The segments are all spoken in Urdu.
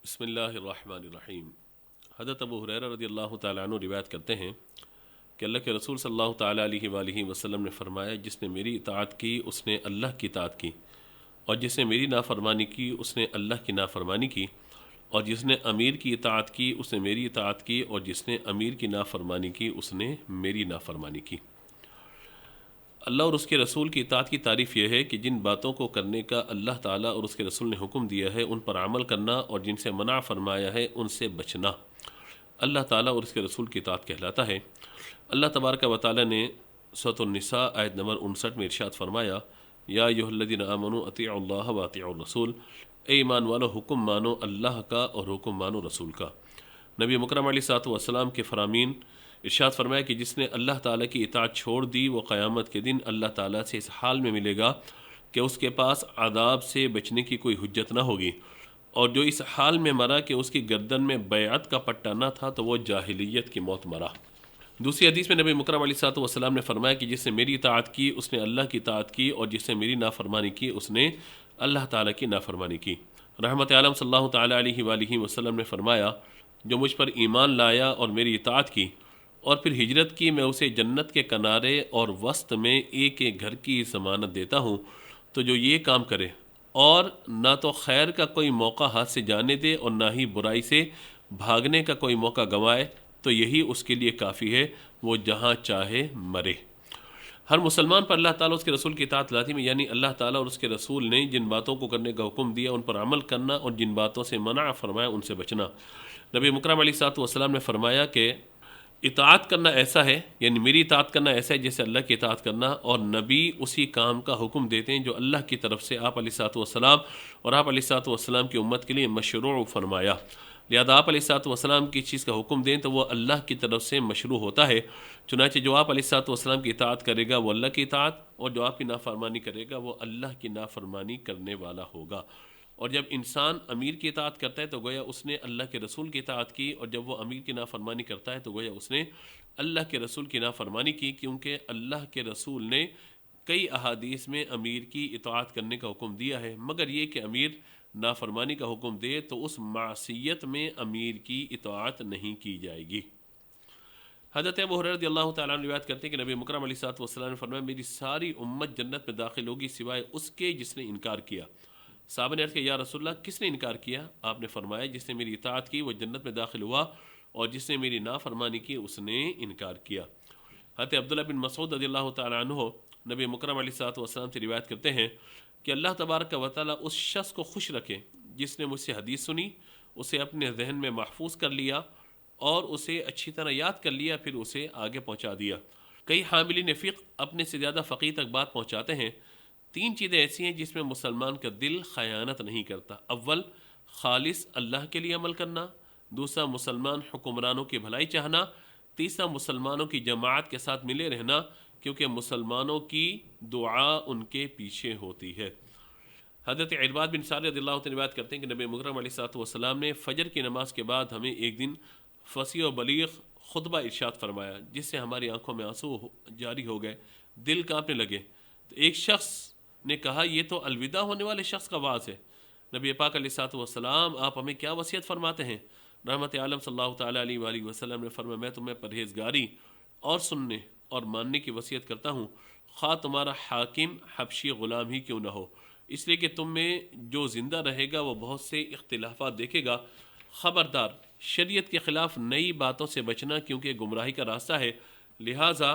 بسم اللہ الرحمن الرحیم۔ حضرت ابو ہریرہ رضی اللہ تعالیٰ عنہ روایت کرتے ہیں کہ اللہ کے رسول صلی اللہ تعالیٰ علیہ وآلہ وسلم نے فرمایا، جس نے میری اطاعت کی اس نے اللہ کی اطاعت کی، اور جس نے میری نافرمانی کی اس نے اللہ کی نافرمانی کی، اور جس نے امیر کی اطاعت کی اس نے میری اطاعت کی، اور جس نے امیر کی نافرمانی کی اس نے میری نافرمانی کی۔ اللہ اور اس کے رسول کی اطاعت کی تعریف یہ ہے کہ جن باتوں کو کرنے کا اللہ تعالیٰ اور اس کے رسول نے حکم دیا ہے ان پر عمل کرنا، اور جن سے منع فرمایا ہے ان سے بچنا اللہ تعالیٰ اور اس کے رسول کی اطاعت کہلاتا ہے۔ اللہ تبارک و تعالیٰ نے سورۃ النساء آیت نمبر 59 میں ارشاد فرمایا، یا ایھا الذین آمنوا اطیعوا اللہ واطیعوا الرسول، اے ایمان والو حکم مانو اللہ کا اور حکم مانو رسول کا۔ نبی مکرم علیہ الصلوۃ والسلام کے فرامین ارشاد فرمایا کہ جس نے اللہ تعالیٰ کی اطاعت چھوڑ دی وہ قیامت کے دن اللہ تعالیٰ سے اس حال میں ملے گا کہ اس کے پاس عذاب سے بچنے کی کوئی حجت نہ ہوگی، اور جو اس حال میں مرا کہ اس کی گردن میں بیعت کا پٹا نہ تھا تو وہ جاہلیت کی موت مرا۔ دوسری حدیث میں نبی مکرم علیہ الصلوۃ والسلام نے فرمایا کہ جس نے میری اطاعت کی اس نے اللہ کی اطاعت کی، اور جس نے میری نافرمانی کی اس نے اللہ تعالیٰ کی نافرمانی کی۔ رحمت عالم صلی اللہ تعالیٰ علیہ وآلہ وسلم نے فرمایا، جو مجھ پر ایمان لایا اور میری اطاعت کی اور پھر ہجرت کی، میں اسے جنت کے کنارے اور وسط میں ایک ایک گھر کی ضمانت دیتا ہوں۔ تو جو یہ کام کرے اور نہ تو خیر کا کوئی موقع ہاتھ سے جانے دے اور نہ ہی برائی سے بھاگنے کا کوئی موقع گنوائے، تو یہی اس کے لیے کافی ہے، وہ جہاں چاہے مرے۔ ہر مسلمان پر اللہ تعالیٰ اس کے رسول کی اطاعت لازم ہے، یعنی اللہ تعالیٰ اور اس کے رسول نے جن باتوں کو کرنے کا حکم دیا ان پر عمل کرنا، اور جن باتوں سے منع فرمایا ان سے بچنا۔ نبی مکرم علیہ الصلوۃ والسلام نے فرمایا کہ اطاعت کرنا ایسا ہے، یعنی میری اطاعت کرنا ایسا ہے جیسے اللہ کی اطاعت کرنا، اور نبی اسی کام کا حکم دیتے ہیں جو اللہ کی طرف سے آپ علیہ الصلوۃ والسلام اور آپ علیہ الصلوۃ والسلام کی امت کے لیے مشروع فرمایا۔ لہذا آپ علیہ الصلوۃ والسلام کی چیز کا حکم دیں تو وہ اللہ کی طرف سے مشروع ہوتا ہے، چنانچہ جو آپ علیہ الصلوۃ والسلام کی اطاعت کرے گا وہ اللہ کی اطاعت، اور جو آپ کی نافرمانی کرے گا وہ اللہ کی نافرمانی کرنے والا ہوگا۔ اور جب انسان امیر کی اطاعت کرتا ہے تو گویا اس نے اللہ کے رسول کی اطاعت کی، اور جب وہ امیر کی نافرمانی کرتا ہے تو گویا اس نے اللہ کے رسول کی نافرمانی کی، کیونکہ اللہ کے رسول نے کئی احادیث میں امیر کی اطاعت کرنے کا حکم دیا ہے، مگر یہ کہ امیر نافرمانی کا حکم دے تو اس معصیت میں امیر کی اطاعت نہیں کی جائے گی۔ حضرت ابو ہریرہ رضی اللہ تعالیٰ عنہ روایت کرتے ہیں کہ نبی مکرم علیہ الصلوۃ والسلام نے فرمایا، میری ساری امت جنت میں داخل ہوگی سوائے اس کے جس نے انکار کیا۔ صحابہ نے عرض کیا، یا رسول اللہ کس نے انکار کیا؟ آپ نے فرمایا، جس نے میری اطاعت کی وہ جنت میں داخل ہوا، اور جس نے میری نافرمانی کی اس نے انکار کیا۔ حضرت عبداللہ بن مسعود رضی اللہ تعالیٰ عنہ نبی مکرم علیہ الصلوۃ والسلام سے روایت کرتے ہیں کہ اللہ تبارک و تعالیٰ اس شخص کو خوش رکھے جس نے مجھ سے حدیث سنی، اسے اپنے ذہن میں محفوظ کر لیا اور اسے اچھی طرح یاد کر لیا، پھر اسے آگے پہنچا دیا۔ کئی حاملین فقہ اپنے سے زیادہ فقیہ تک بات پہنچاتے ہیں۔ تین چیزیں ایسی ہیں جس میں مسلمان کا دل خیانت نہیں کرتا۔ اول، خالص اللہ کے لیے عمل کرنا۔ دوسرا، مسلمان حکمرانوں کی بھلائی چاہنا۔ تیسرا، مسلمانوں کی جماعت کے ساتھ ملے رہنا، کیونکہ مسلمانوں کی دعا ان کے پیچھے ہوتی ہے۔ حضرت عرباد بن ساریہ رضی اللہ عنہ روایت کرتے ہیں کہ نبی مکرم علیہ الصلوۃ والسلام نے فجر کی نماز کے بعد ہمیں ایک دن فصیح و بلیغ خطبہ ارشاد فرمایا، جس سے ہماری آنکھوں میں آنسو جاری ہو گئے، دل کانپنے لگے۔ تو ایک شخص نے کہا، یہ تو الوداع ہونے والے شخص کا واعظ ہے۔ نبی پاک علیہ الصلوۃ والسلام، آپ ہمیں کیا وصیت فرماتے ہیں؟ رحمت عالم صلی اللہ تعالیٰ علیہ وآلہ وسلم نے فرمایا، میں تمہیں پرہیزگاری اور سننے اور ماننے کی وصیت کرتا ہوں، خواہ تمہارا حاکم حبشی غلام ہی کیوں نہ ہو، اس لیے کہ تم میں جو زندہ رہے گا وہ بہت سے اختلافات دیکھے گا۔ خبردار، شریعت کے خلاف نئی باتوں سے بچنا، کیونکہ گمراہی کا راستہ ہے۔ لہٰذا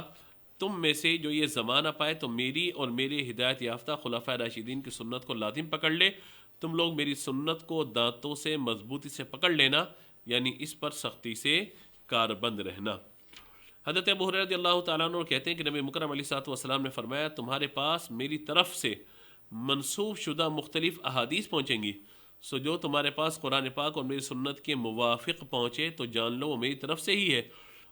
تم میں سے جو یہ زمانہ پائے تو میری اور میرے ہدایت یافتہ خلفائے راشدین کی سنت کو لازم پکڑ لے۔ تم لوگ میری سنت کو دانتوں سے مضبوطی سے پکڑ لینا، یعنی اس پر سختی سے کاربند رہنا۔ حضرت ابو ہریرہ رضی اللہ تعالیٰ عنہ کہتے ہیں کہ نبی مکرم علیہ الصلوۃ والسلام نے فرمایا، تمہارے پاس میری طرف سے منسوخ شدہ مختلف احادیث پہنچیں گی، سو جو تمہارے پاس قرآن پاک اور میری سنت کے موافق پہنچے تو جان لو وہ میری طرف سے ہی ہے،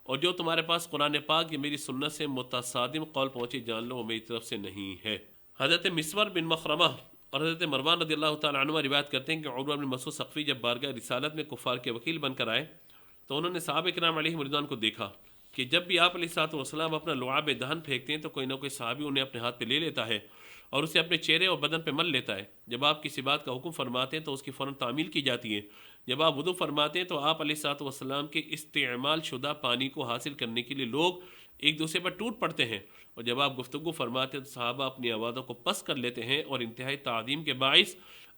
اور جو تمہارے پاس قرآن پاک یا میری سنت سے متصادم قول پہنچے جان لو وہ میری طرف سے نہیں ہے۔ حضرت مسور بن مخرمہ اور حضرت مروان رضی اللہ تعالیٰ عنہ روایت کرتے ہیں کہ عروہ بن مسعود ثقفی جب بارگاہ رسالت میں کفار کے وکیل بن کر آئے تو انہوں نے صحابہ کرام علیہم رضوان کو دیکھا کہ جب بھی آپ علیہ الصلوۃ والسلام اپنا لعاب دہن پھینکتے ہیں تو کوئی نہ کوئی صحابی انہیں اپنے ہاتھ پہ لے لیتا ہے، اور اسے اپنے چہرے اور بدن پہ مل لیتا ہے۔ جب آپ کسی بات کا حکم فرماتے ہیں تو اس کی فوراً تعمیل کی جاتی ہے۔ جب آپ وضو فرماتے ہیں تو آپ علیہ الصلوۃ والسلام کے استعمال شدہ پانی کو حاصل کرنے کے لیے لوگ ایک دوسرے پر ٹوٹ پڑتے ہیں، اور جب آپ گفتگو فرماتے ہیں تو صحابہ اپنی آوازوں کو پست کر لیتے ہیں اور انتہائی تعظیم کے باعث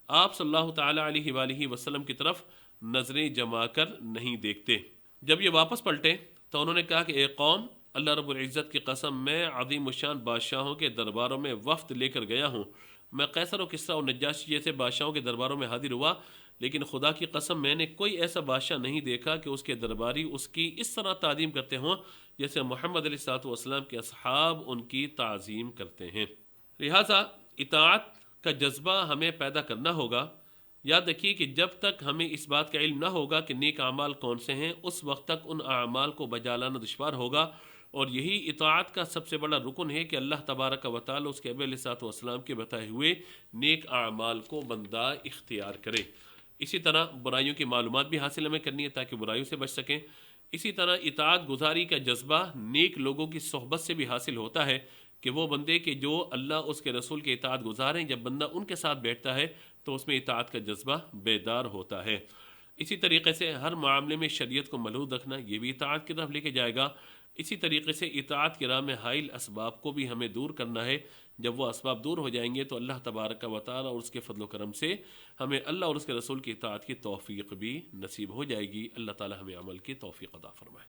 آپ صلی اللہ تعالیٰ علیہ وآلہ وسلم کی طرف نظریں جما کر نہیں دیکھتے۔ جب یہ واپس پلٹے تو انہوں نے کہا کہ اے قوم، اللہ رب العزت کی قسم، میں عظیم الشان بادشاہوں کے درباروں میں وفد لے کر گیا ہوں۔ میں قیصر و کسریٰ اور نجاشی جیسے بادشاہوں کے درباروں میں حاضر ہوا، لیکن خدا کی قسم میں نے کوئی ایسا بادشاہ نہیں دیکھا کہ اس کے درباری اس کی اس طرح تعظیم کرتے ہوں جیسے محمد علیہ الصلوۃ والسلام کے اصحاب ان کی تعظیم کرتے ہیں۔ لہٰذا اطاعت کا جذبہ ہمیں پیدا کرنا ہوگا۔ یاد رکھیے کہ جب تک ہمیں اس بات کا علم نہ ہوگا کہ نیک اعمال کون سے ہیں، اس وقت تک ان اعمال کو بجا لانا دشوار ہوگا، اور یہی اطاعت کا سب سے بڑا رکن ہے کہ اللہ تبارک و تعالی اس کے نبی علیہ الصلوۃ والسلام کے بتائے ہوئے نیک اعمال کو بندہ اختیار کرے۔ اسی طرح برائیوں کی معلومات بھی حاصل ہمیں کرنی ہے تاکہ برائیوں سے بچ سکیں۔ اسی طرح اطاعت گزاری کا جذبہ نیک لوگوں کی صحبت سے بھی حاصل ہوتا ہے کہ وہ بندے کہ جو اللہ اس کے رسول کے اطاعت گزار ہیں، جب بندہ ان کے ساتھ بیٹھتا ہے تو اس میں اطاعت کا جذبہ بیدار ہوتا ہے۔ اسی طریقے سے ہر معاملے میں شریعت کو ملحوظ رکھنا یہ بھی اطاعت کی طرف لے کے جائے گا۔ اسی طریقے سے اطاعت کی راہ میں حائل اسباب کو بھی ہمیں دور کرنا ہے۔ جب وہ اسباب دور ہو جائیں گے تو اللہ تبارک و تعالی اور اس کے فضل و کرم سے ہمیں اللہ اور اس کے رسول کی اطاعت کی توفیق بھی نصیب ہو جائے گی۔ اللہ تعالی ہمیں عمل کی توفیق عطا فرمائے۔